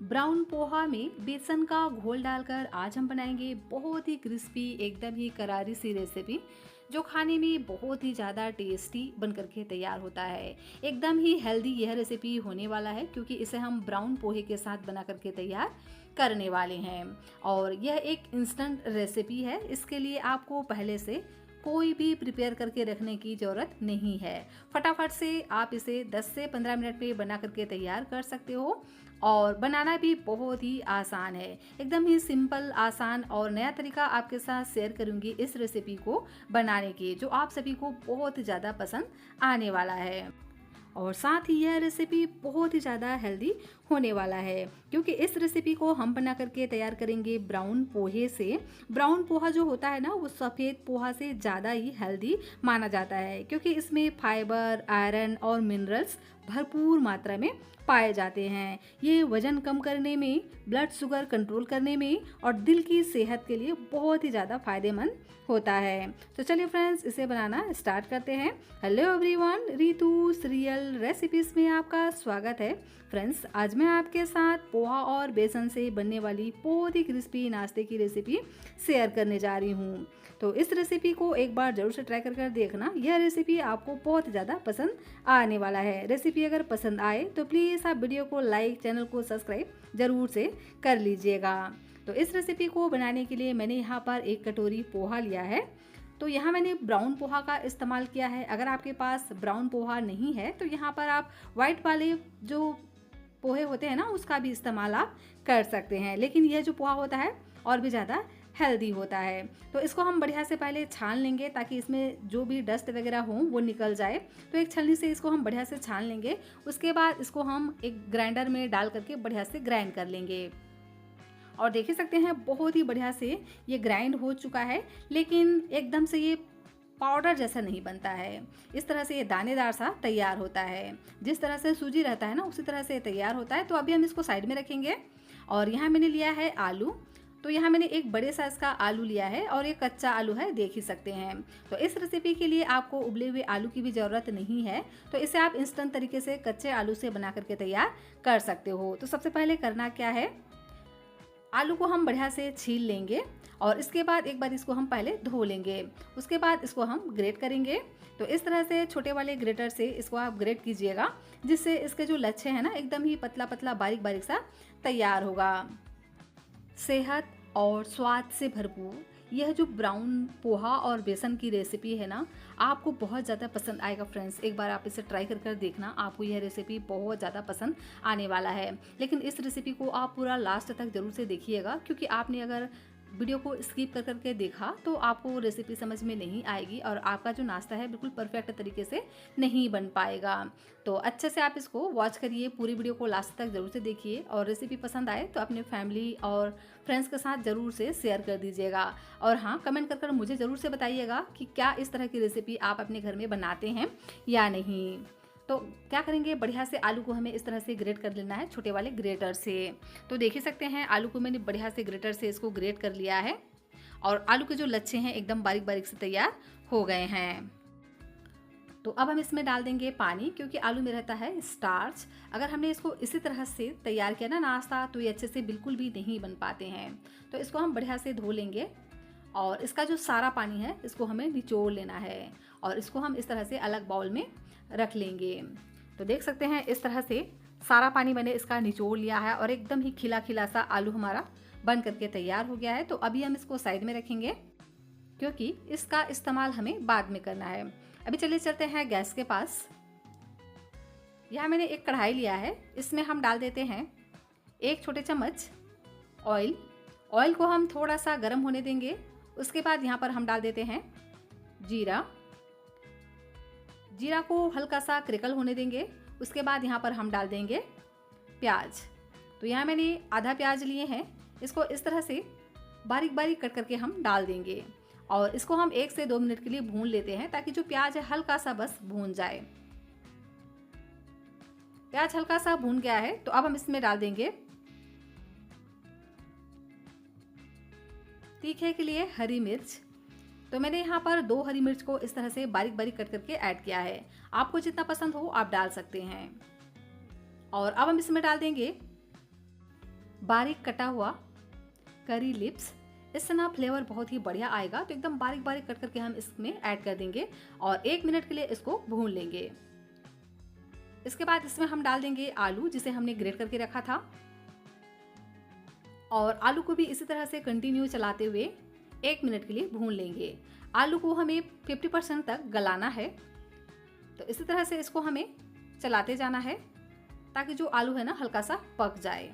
Brown poha में बेसन का घोल डालकर आज हम बनाएंगे बहुत ही क्रिस्पी एकदम ही करारी सी रेसिपी जो खाने में बहुत ही ज़्यादा टेस्टी बनकर के तैयार होता है। एकदम ही हेल्दी यह रेसिपी होने वाला है क्योंकि इसे हम ब्राउन पोहे के साथ बना करके तैयार करने वाले हैं। और यह एक इंस्टेंट रेसिपी है, इसके लिए आपको पहले से कोई भी प्रिपेयर करके रखने की ज़रूरत नहीं है। फटाफट से आप इसे 10 से 15 मिनट में बना करके तैयार कर सकते हो और बनाना भी बहुत ही आसान है। एकदम ही सिंपल, आसान और नया तरीका आपके साथ शेयर करूंगी इस रेसिपी को बनाने की, जो आप सभी को बहुत ही ज़्यादा पसंद आने वाला है। और साथ ही यह रेसिपी बहुत ही ज़्यादा हेल्दी होने वाला है क्योंकि इस रेसिपी को हम बना करके तैयार करेंगे ब्राउन पोहे से। ब्राउन पोहा जो होता है ना, वो सफ़ेद पोहा से ज़्यादा ही हेल्दी माना जाता है क्योंकि इसमें फाइबर, आयरन और मिनरल्स भरपूर मात्रा में पाए जाते हैं। ये वजन कम करने में, ब्लड शुगर कंट्रोल करने में और दिल की सेहत के लिए बहुत ही ज़्यादा फायदेमंद होता है। तो चलिए फ्रेंड्स, इसे बनाना स्टार्ट करते हैं। Hello everyone, Ritu serial recipes में आपका स्वागत है। फ्रेंड्स, आज मैं आपके साथ पोहा और बेसन से बनने वाली बहुत ही क्रिस्पी नाश्ते की रेसिपी शेयर करने जा रही हूँ। तो इस रेसिपी को एक बार ज़रूर से ट्राई कर देखना। यह रेसिपी आपको बहुत ज़्यादा पसंद आने वाला है। रेसिपी अगर पसंद आए तो प्लीज़ आप वीडियो को लाइक, चैनल को सब्सक्राइब ज़रूर से कर लीजिएगा। तो इस रेसिपी को बनाने के लिए मैंने यहाँ पर 1 कटोरी पोहा लिया है। तो यहाँ मैंने ब्राउन पोहा का इस्तेमाल किया है। अगर आपके पास ब्राउन पोहा नहीं है तो यहाँ पर आप वाइट वाले जो पोहे होते हैं ना, उसका भी इस्तेमाल आप कर सकते हैं, लेकिन यह जो पोहा होता है और भी ज़्यादा हेल्दी होता है। तो इसको हम बढ़िया से पहले छान लेंगे ताकि इसमें जो भी डस्ट वगैरह हो वो निकल जाए। तो एक छलनी से इसको हम बढ़िया से छान लेंगे। उसके बाद इसको हम एक ग्राइंडर में डाल करके बढ़िया से ग्राइंड कर लेंगे। और देख ही सकते हैं बहुत ही बढ़िया से ये ग्राइंड हो चुका है, लेकिन एकदम से ये पाउडर जैसा नहीं बनता है। इस तरह से ये दानेदार सा तैयार होता है। जिस तरह से सूजी रहता है ना, उसी तरह से तैयार होता है। तो अभी हम इसको साइड में रखेंगे। और यहाँ मैंने लिया है आलू। तो यहाँ मैंने एक बड़े साइज़ का आलू लिया है और ये कच्चा आलू है, देख ही सकते हैं। तो इस रेसिपी के लिए आपको उबले हुए आलू की भी ज़रूरत नहीं है। तो इसे आप इंस्टेंट तरीके से कच्चे आलू से बना करके तैयार कर सकते हो। तो सबसे पहले करना क्या है, आलू को हम बढ़िया से छील लेंगे और इसके बाद एक बार इसको हम पहले धो लेंगे। उसके बाद इसको हम ग्रेट करेंगे। तो इस तरह से छोटे वाले ग्रेटर से इसको आप ग्रेट कीजिएगा, जिससे इसके जो लच्छे हैं ना, एकदम ही पतला पतला बारीक बारीक सा तैयार होगा। सेहत और स्वाद से भरपूर यह जो ब्राउन पोहा और बेसन की रेसिपी है ना, आपको बहुत ज़्यादा पसंद आएगा फ्रेंड्स। एक बार आप इसे ट्राई कर देखना, आपको यह रेसिपी बहुत ज़्यादा पसंद आने वाला है। लेकिन इस रेसिपी को आप पूरा लास्ट तक ज़रूर से देखिएगा क्योंकि आपने अगर वीडियो को स्किप कर करके देखा तो आपको रेसिपी समझ में नहीं आएगी और आपका जो नाश्ता है बिल्कुल परफेक्ट तरीके से नहीं बन पाएगा। तो अच्छे से आप इसको वॉच करिए, पूरी वीडियो को लास्ट तक ज़रूर से देखिए और रेसिपी पसंद आए तो अपने फैमिली और फ्रेंड्स के साथ ज़रूर से शेयर कर दीजिएगा। और हाँ, कमेंट कर मुझे ज़रूर से बताइएगा कि क्या इस तरह की रेसिपी आप अपने घर में बनाते हैं या नहीं। तो क्या करेंगे, बढ़िया से आलू को हमें इस तरह से ग्रेट कर लेना है छोटे वाले ग्रेटर से। तो देख ही सकते हैं आलू को मैंने बढ़िया से ग्रेटर से इसको ग्रेट कर लिया है और आलू के जो लच्छे हैं एकदम बारीक बारीक से तैयार हो गए हैं। तो अब हम इसमें डाल देंगे पानी क्योंकि आलू में रहता है स्टार्च। अगर हमने इसको इसी तरह से तैयार किया ना नाश्ता, तो ये अच्छे से बिल्कुल भी नहीं बन पाते हैं। तो इसको हम बढ़िया से धो लेंगे और इसका जो सारा पानी है इसको हमें निचोड़ लेना है और इसको हम इस तरह से अलग बाउल में रख लेंगे। तो देख सकते हैं इस तरह से सारा पानी मैंने इसका निचोड़ लिया है और एकदम ही खिला खिला सा आलू हमारा बन करके तैयार हो गया है। तो अभी हम इसको साइड में रखेंगे क्योंकि इसका इस्तेमाल हमें बाद में करना है। अभी चलिए चलते हैं गैस के पास। यहाँ मैंने एक कढ़ाई लिया है, इसमें हम डाल देते हैं 1 छोटे चम्मच ऑयल। ऑयल को हम थोड़ा सा गर्म होने देंगे। उसके बाद यहाँ पर हम डाल देते हैं जीरा। जीरा को हल्का सा क्रिकल होने देंगे। उसके बाद यहाँ पर हम डाल देंगे प्याज। तो यहाँ मैंने आधा प्याज लिए हैं, इसको इस तरह से बारीक बारीक कट करके हम डाल देंगे और इसको हम 1 से 2 मिनट के लिए भून लेते हैं ताकि जो प्याज है हल्का सा बस भून जाए। प्याज हल्का सा भून गया है तो अब हम इसमें डाल देंगे तीखे के लिए हरी मिर्च। तो मैंने यहाँ पर 2 हरी मिर्च को इस तरह से बारीक बारीक कट करके ऐड किया है। आपको जितना पसंद हो आप डाल सकते हैं। और अब हम इसमें डाल देंगे बारीक कटा हुआ करी लिप्स। इससे ना फ्लेवर बहुत ही बढ़िया आएगा। तो एकदम बारीक बारीक कट करके हम इसमें ऐड कर देंगे और 1 मिनट के लिए इसको भून लेंगे। इसके बाद इसमें हम डाल देंगे आलू जिसे हमने ग्रेट करके रखा था, और आलू को भी इसी तरह से कंटिन्यू चलाते हुए 1 मिनट के लिए भून लेंगे। आलू को हमें 50% तक गलाना है। तो इसी तरह से इसको हमें चलाते जाना है ताकि जो आलू है ना हल्का सा पक जाए।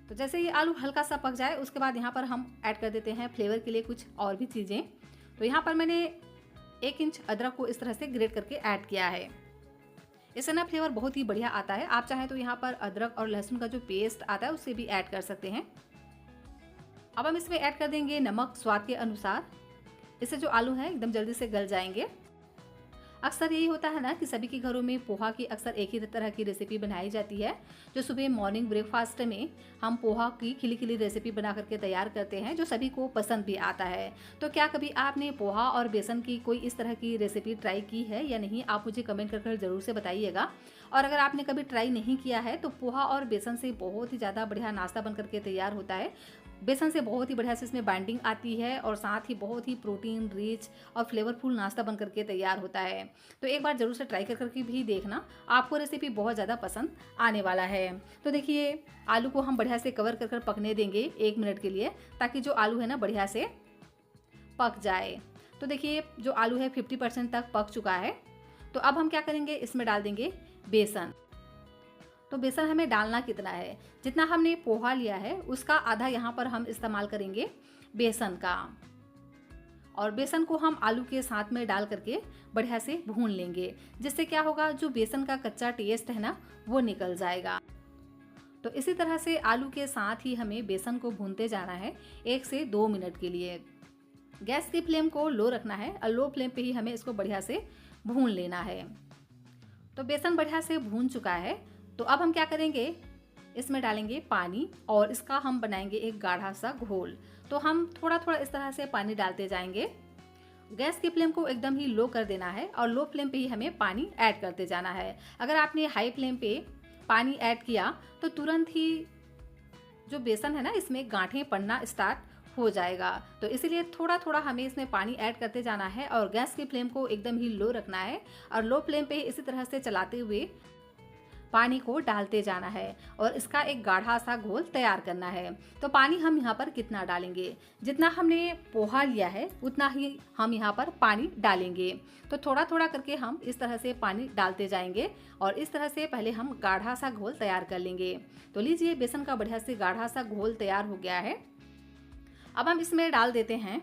तो जैसे ये आलू हल्का सा पक जाए उसके बाद यहाँ पर हम ऐड कर देते हैं फ्लेवर के लिए कुछ और भी चीज़ें। तो यहाँ पर मैंने 1 इंच अदरक को इस तरह से ग्रेट करके ऐड किया है। इससे ना फ्लेवर बहुत ही बढ़िया आता है। आप चाहें तो यहाँ पर अदरक और लहसुन का जो पेस्ट आता है उससे भी ऐड कर सकते हैं। अब हम इसमें ऐड कर देंगे नमक स्वाद के अनुसार। इससे जो आलू हैं एकदम जल्दी से गल जाएंगे। अक्सर यही होता है ना कि सभी के घरों में पोहा की अक्सर एक ही तरह की रेसिपी बनाई जाती है, जो सुबह मॉर्निंग ब्रेकफास्ट में हम पोहा की खिली खिली रेसिपी बना करके तैयार करते हैं, जो सभी को पसंद भी आता है। तो क्या कभी आपने पोहा और बेसन की कोई इस तरह की रेसिपी ट्राई की है या नहीं, आप मुझे कमेंट कर ज़रूर से बताइएगा। और अगर आपने कभी ट्राई नहीं किया है तो पोहा और बेसन से बहुत ही ज़्यादा बढ़िया नाश्ता बन करके तैयार होता है। बेसन से बहुत ही बढ़िया से इसमें बाइंडिंग आती है और साथ ही बहुत ही प्रोटीन रिच और फ्लेवरफुल नाश्ता बन करके तैयार होता है। तो एक बार ज़रूर से ट्राई करके भी देखना, आपको रेसिपी बहुत ज़्यादा पसंद आने वाला है। तो देखिए आलू को हम बढ़िया से कवर कर पकने देंगे 1 मिनट के लिए, ताकि जो आलू है ना बढ़िया से पक जाए। तो देखिए जो आलू है 50% तक पक चुका है। तो अब हम क्या करेंगे, इसमें डाल देंगे बेसन। तो बेसन हमें डालना कितना है, जितना हमने पोहा लिया है उसका आधा यहाँ पर हम इस्तेमाल करेंगे बेसन का। और बेसन को हम आलू के साथ में डाल करके बढ़िया से भून लेंगे, जिससे क्या होगा, जो बेसन का कच्चा टेस्ट है ना वो निकल जाएगा। तो इसी तरह से आलू के साथ ही हमें बेसन को भूनते जाना है 1 से 2 मिनट के लिए। गैस की फ्लेम को लो रखना है और लो फ्लेम पे ही हमें इसको बढ़िया से भून लेना है। तो बेसन बढ़िया से भून चुका है। तो अब हम क्या करेंगे, इसमें डालेंगे पानी और इसका हम बनाएंगे एक गाढ़ा सा घोल। तो हम थोड़ा थोड़ा इस तरह से पानी डालते जाएंगे। गैस की फ्लेम को एकदम ही लो कर देना है और लो फ्लेम पे ही हमें पानी ऐड करते जाना है। अगर आपने हाई फ्लेम पे पानी ऐड किया तो तुरंत ही जो बेसन है ना इसमें गांठें पड़ना स्टार्ट हो जाएगा। तो इसीलिए थोड़ा थोड़ा हमें इसमें पानी ऐड करते जाना है और गैस की फ्लेम को एकदम ही लो रखना है और लो फ्लेम पे ही इसी तरह से चलाते हुए पानी को डालते जाना है और इसका एक गाढ़ा सा घोल तैयार करना है। तो पानी हम यहाँ पर कितना डालेंगे, जितना हमने पोहा लिया है उतना ही हम यहाँ पर पानी डालेंगे। तो थोड़ा थोड़ा करके हम इस तरह से पानी डालते जाएंगे और इस तरह से पहले हम गाढ़ा सा घोल तैयार कर लेंगे। तो लीजिए बेसन का बढ़िया से गाढ़ा सा घोल तैयार हो गया है। अब हम इसमें डाल देते हैं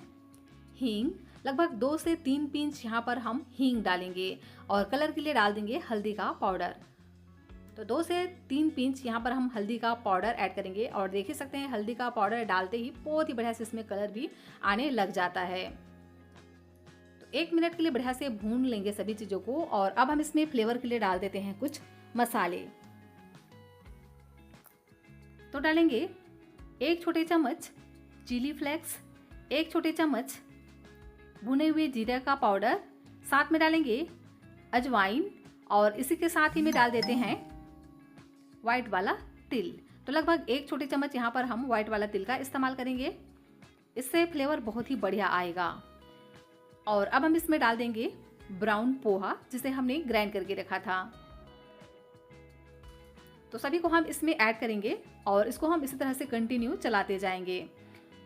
हींग। लगभग 2 से 3 पिंच यहाँ पर हम हींग डालेंगे और कलर के लिए डाल देंगे हल्दी का पाउडर। तो 2 से 3 पिंच यहाँ पर हम हल्दी का पाउडर ऐड करेंगे और देख ही सकते हैं हल्दी का पाउडर डालते ही बहुत ही बढ़िया से इसमें कलर भी आने लग जाता है। तो 1 मिनट के लिए बढ़िया से भून लेंगे सभी चीज़ों को। और अब हम इसमें फ्लेवर के लिए डाल देते हैं कुछ मसाले। तो डालेंगे 1 छोटे चम्मच चिली फ्लेक्स, 1 छोटे चम्मच भुने हुए जीरा का पाउडर, साथ में डालेंगे अजवाइन और इसी के साथ ही में डाल देते हैं व्हाइट वाला तिल। तो लगभग 1 छोटे चम्मच यहाँ पर हम व्हाइट वाला तिल का इस्तेमाल करेंगे, इससे फ्लेवर बहुत ही बढ़िया आएगा। और अब हम इसमें डाल देंगे ब्राउन पोहा जिसे हमने ग्राइंड करके रखा था। तो सभी को हम इसमें ऐड करेंगे और इसको हम इसी तरह से कंटिन्यू चलाते जाएंगे।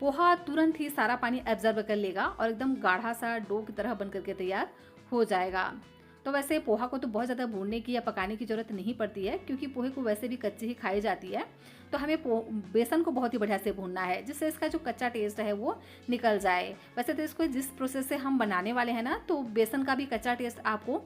पोहा तुरंत ही सारा पानी एब्जॉर्ब कर लेगा और एकदम गाढ़ा सा डो की तरह बन करके तैयार हो जाएगा। तो वैसे पोहा को तो बहुत ज़्यादा भूनने की या पकाने की ज़रूरत नहीं पड़ती है, क्योंकि पोहे को वैसे भी कच्ची ही खाई जाती है। तो हमें बेसन को बहुत ही बढ़िया से भूनना है, जिससे इसका जो कच्चा टेस्ट है वो निकल जाए। वैसे तो इसको जिस प्रोसेस से हम बनाने वाले हैं ना, तो बेसन का भी कच्चा टेस्ट आपको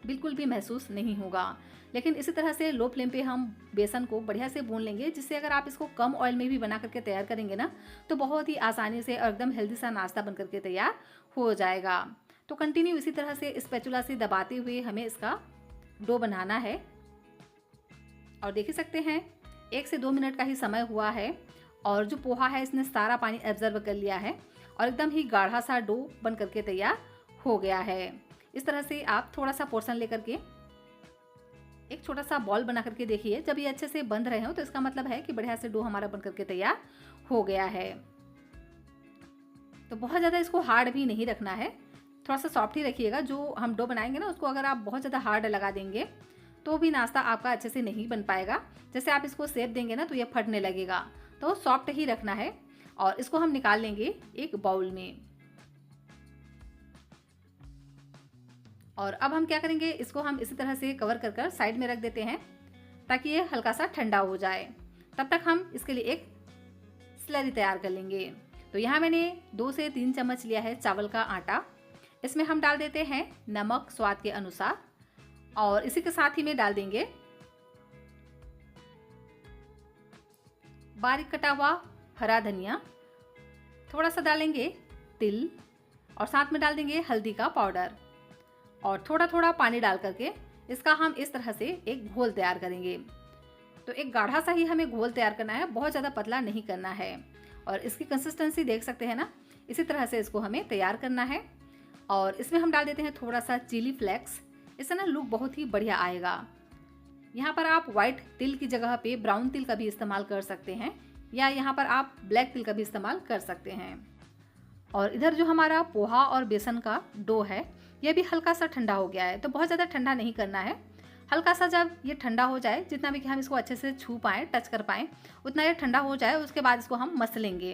बिल्कुल भी महसूस नहीं होगा। लेकिन इसी तरह से लो फ्लेम पे हम बेसन को बढ़िया से भून लेंगे, जिससे अगर आप इसको कम ऑयल में भी बना करके तैयार करेंगे ना, तो बहुत ही आसानी से और एकदम हेल्दी सा नाश्ता बन करके तैयार हो जाएगा। तो कंटिन्यू इसी तरह से स्पैचुला से दबाते हुए हमें इसका डो बनाना है। और देख ही सकते हैं 1 से 2 मिनट का ही समय हुआ है और जो पोहा है इसने सारा पानी एब्जॉर्ब कर लिया है और एकदम ही गाढ़ा सा डो बन करके तैयार हो गया है। इस तरह से आप थोड़ा सा पोर्शन लेकर के एक छोटा सा बॉल बना करके देखिए। जब ये अच्छे से बंध रहे हो तो इसका मतलब है कि बढ़िया से डो हमारा बन करके तैयार हो गया है। तो बहुत ज़्यादा इसको हार्ड भी नहीं रखना है, थोड़ा सा सॉफ्ट ही रखिएगा। जो हम डो बनाएंगे ना उसको अगर आप बहुत ज़्यादा हार्ड लगा देंगे तो भी नाश्ता आपका अच्छे से नहीं बन पाएगा। जैसे आप इसको शेप देंगे ना तो ये फटने लगेगा। तो सॉफ्ट ही रखना है और इसको हम निकाल लेंगे एक बाउल में। और अब हम क्या करेंगे, इसको हम इसी तरह से कवर कर कर साइड में रख देते हैं ताकि ये हल्का सा ठंडा हो जाए। तब तक हम इसके लिए एक स्लरी तैयार कर लेंगे। तो यहाँ मैंने 2 से 3 चम्मच लिया है चावल का आटा। इसमें हम डाल देते हैं नमक स्वाद के अनुसार और इसी के साथ ही में डाल देंगे बारीक कटा हुआ हरा धनिया, थोड़ा सा डालेंगे तिल और साथ में डाल देंगे हल्दी का पाउडर और थोड़ा थोड़ा पानी डाल करके इसका हम इस तरह से एक घोल तैयार करेंगे। तो एक गाढ़ा सा ही हमें घोल तैयार करना है, बहुत ज़्यादा पतला नहीं करना है। और इसकी कंसिस्टेंसी देख सकते हैं ना, इसी तरह से इसको हमें तैयार करना है। और इसमें हम डाल देते हैं थोड़ा सा चिली फ्लेक्स, इससे ना लुक बहुत ही बढ़िया आएगा। यहाँ पर आप व्हाइट तिल की जगह पे ब्राउन तिल का भी इस्तेमाल कर सकते हैं या यहाँ पर आप ब्लैक तिल का भी इस्तेमाल कर सकते हैं। और इधर जो हमारा पोहा और बेसन का डो है यह भी हल्का सा ठंडा हो गया है। तो बहुत ज़्यादा ठंडा नहीं करना है, हल्का सा जब ये ठंडा हो जाए, जितना भी कि हम इसको अच्छे से छू पाएँ, टच कर पाएँ, उतना ये ठंडा हो जाए। उसके बाद इसको हम मसलेंगे।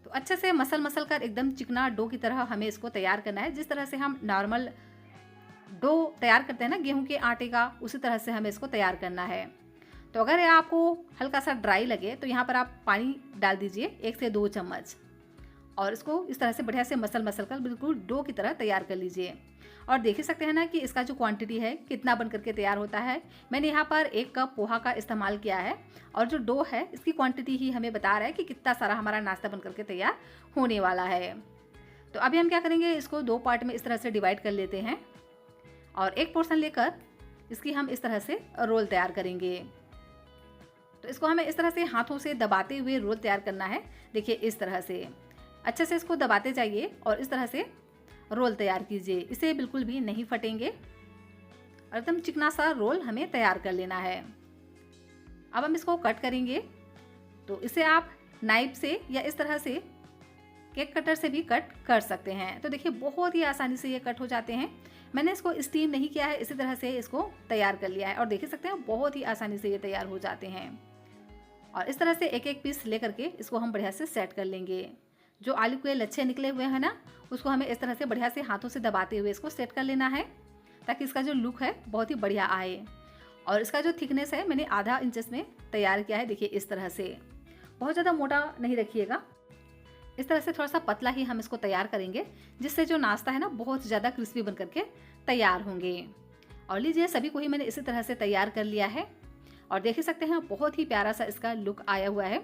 तो अच्छे से मसल कर एकदम चिकना डो की तरह हमें इसको तैयार करना है। जिस तरह से हम नॉर्मल डो तैयार करते हैं ना गेहूं के आटे का, उसी तरह से हमें इसको तैयार करना है। तो अगर आपको हल्का सा ड्राई लगे तो यहाँ पर आप पानी डाल दीजिए 1 से 2 चम्मच और इसको इस तरह से बढ़िया से मसल कर बिल्कुल डो की तरह तैयार कर लीजिए। और देख ही सकते हैं ना कि इसका जो क्वांटिटी है कितना बन करके तैयार होता है। मैंने यहाँ पर 1 कप पोहा का इस्तेमाल किया है और जो डो है इसकी क्वांटिटी ही हमें बता रहा है कि कितना सारा हमारा नाश्ता बन करके तैयार होने वाला है। तो अभी हम क्या करेंगे, इसको 2 पार्ट में इस तरह से डिवाइड कर लेते हैं और एक पोर्शन लेकर इसकी हम इस तरह से रोल तैयार करेंगे। तो इसको हमें इस तरह से हाथों से दबाते हुए रोल तैयार करना है। देखिए इस तरह से अच्छे से इसको दबाते जाइए और इस तरह से रोल तैयार कीजिए। इसे बिल्कुल भी नहीं फटेंगे और एकदम चिकना सा रोल हमें तैयार कर लेना है। अब हम इसको कट करेंगे। तो इसे आप नाइफ से या इस तरह से केक कटर से भी कट कर सकते हैं। तो देखिए बहुत ही आसानी से ये कट हो जाते हैं। मैंने इसको स्टीम नहीं किया है, इसी तरह से इसको तैयार कर लिया है और देख सकते हैं बहुत ही आसानी से ये तैयार हो जाते हैं। और इस तरह से एक एक पीस ले करके इसको हम बढ़िया से सेट कर लेंगे। जो आलू के लच्छे निकले हुए हैं ना, उसको हमें इस तरह से बढ़िया से हाथों से दबाते हुए इसको सेट कर लेना है ताकि इसका जो लुक है बहुत ही बढ़िया आए। और इसका जो थिकनेस है मैंने आधा इंच में तैयार किया है। देखिए इस तरह से बहुत ज़्यादा मोटा नहीं रखिएगा, इस तरह से थोड़ा सा पतला ही हम इसको तैयार करेंगे, जिससे जो नाश्ता है ना बहुत ज़्यादा क्रिस्पी बन करके तैयार होंगे। और लीजिए सभी को ही मैंने इसी तरह से तैयार कर लिया है और देख ही सकते हैं बहुत ही प्यारा सा इसका लुक आया हुआ है।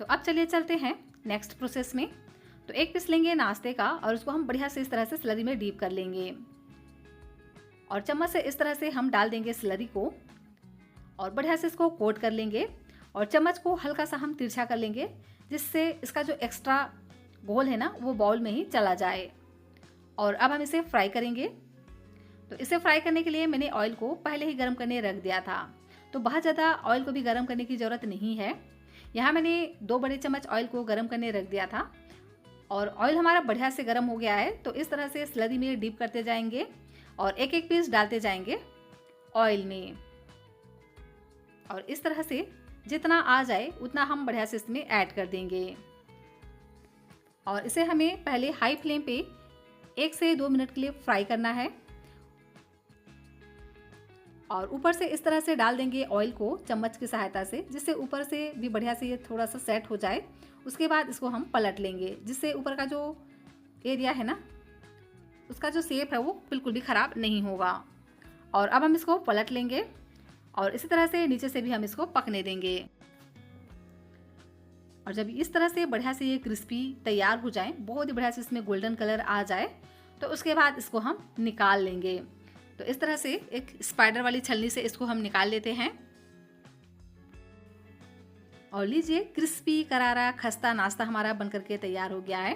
तो अब चलिए चलते हैं नेक्स्ट प्रोसेस में। तो एक पीस लेंगे नाश्ते का और उसको हम बढ़िया से इस तरह से स्लरी में डीप कर लेंगे और चम्मच से इस तरह से हम डाल देंगे स्लरी को और बढ़िया से इसको कोट कर लेंगे और चम्मच को हल्का सा हम तिरछा कर लेंगे, जिससे इसका जो एक्स्ट्रा घोल है ना वो बाउल में ही चला जाए। और अब हम इसे फ्राई करेंगे। तो इसे फ्राई करने के लिए मैंने ऑयल को पहले ही गर्म करने रख दिया था, तो बहुत ज़्यादा ऑयल को भी गर्म करने की ज़रूरत नहीं है। यहाँ मैंने 2 बड़े चम्मच ऑयल को गर्म करने रख दिया था और ऑयल हमारा बढ़िया से गर्म हो गया है। तो इस तरह से स्लरी में डीप करते जाएंगे और एक एक पीस डालते जाएंगे ऑयल में और इस तरह से जितना आ जाए उतना हम बढ़िया से इसमें ऐड कर देंगे। और इसे हमें पहले हाई फ्लेम पे 1 से 2 मिनट के लिए फ्राई करना है और ऊपर से इस तरह से डाल देंगे ऑयल को चम्मच की सहायता से, जिससे ऊपर से भी बढ़िया से ये थोड़ा सा सेट हो जाए। उसके बाद इसको हम पलट लेंगे, जिससे ऊपर का जो एरिया है ना उसका जो शेप है वो बिल्कुल भी ख़राब नहीं होगा। और अब हम इसको पलट लेंगे और इसी तरह से नीचे से भी हम इसको पकने देंगे। और जब इस तरह से बढ़िया से ये क्रिस्पी तैयार हो जाए, बहुत ही बढ़िया से इसमें गोल्डन कलर आ जाए, तो उसके बाद इसको हम निकाल लेंगे। तो इस तरह से एक स्पाइडर वाली छलनी से इसको हम निकाल लेते हैं और लीजिए क्रिस्पी करारा खस्ता नाश्ता हमारा बनकर के तैयार हो गया है।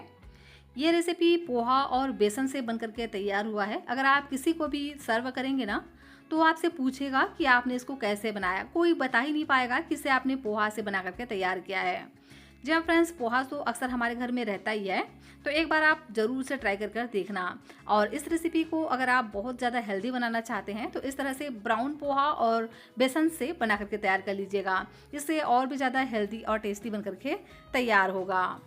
ये रेसिपी पोहा और बेसन से बन करके तैयार हुआ है। अगर आप किसी को भी सर्व करेंगे ना, तो आपसे पूछेगा कि आपने इसको कैसे बनाया। कोई बता ही नहीं पाएगा कि इसे आपने पोहा से बना करके तैयार किया है। जी हाँ फ्रेंड्स, पोहा तो अक्सर हमारे घर में रहता ही है, तो एक बार आप ज़रूर से ट्राई कर देखना। और इस रेसिपी को अगर आप बहुत ज़्यादा हेल्दी बनाना चाहते हैं तो इस तरह से ब्राउन पोहा और बेसन से बना करके तैयार कर लीजिएगा, जिससे और भी ज़्यादा हेल्दी और टेस्टी बन करके तैयार होगा।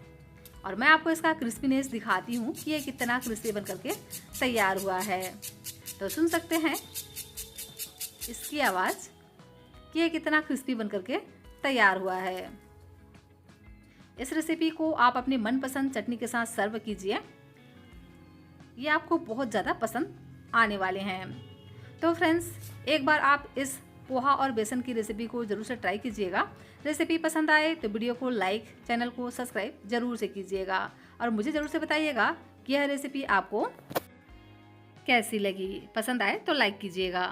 और मैं आपको इसका क्रिस्पीनेस दिखाती हूँ कि ये कितना क्रिस्पी बन करके तैयार हुआ है। तो सुन सकते हैं इसकी आवाज़ कि ये कितना क्रिस्पी बन करके तैयार हुआ है। इस रेसिपी को आप अपनी मनपसंद चटनी के साथ सर्व कीजिए, ये आपको बहुत ज़्यादा पसंद आने वाले हैं। तो फ्रेंड्स, एक बार आप इस पोहा और बेसन की रेसिपी को ज़रूर से ट्राई कीजिएगा। रेसिपी पसंद आए तो वीडियो को लाइक, चैनल को सब्सक्राइब ज़रूर से कीजिएगा और मुझे ज़रूर से बताइएगा कि यह रेसिपी आपको कैसी लगी। पसंद आए तो लाइक कीजिएगा।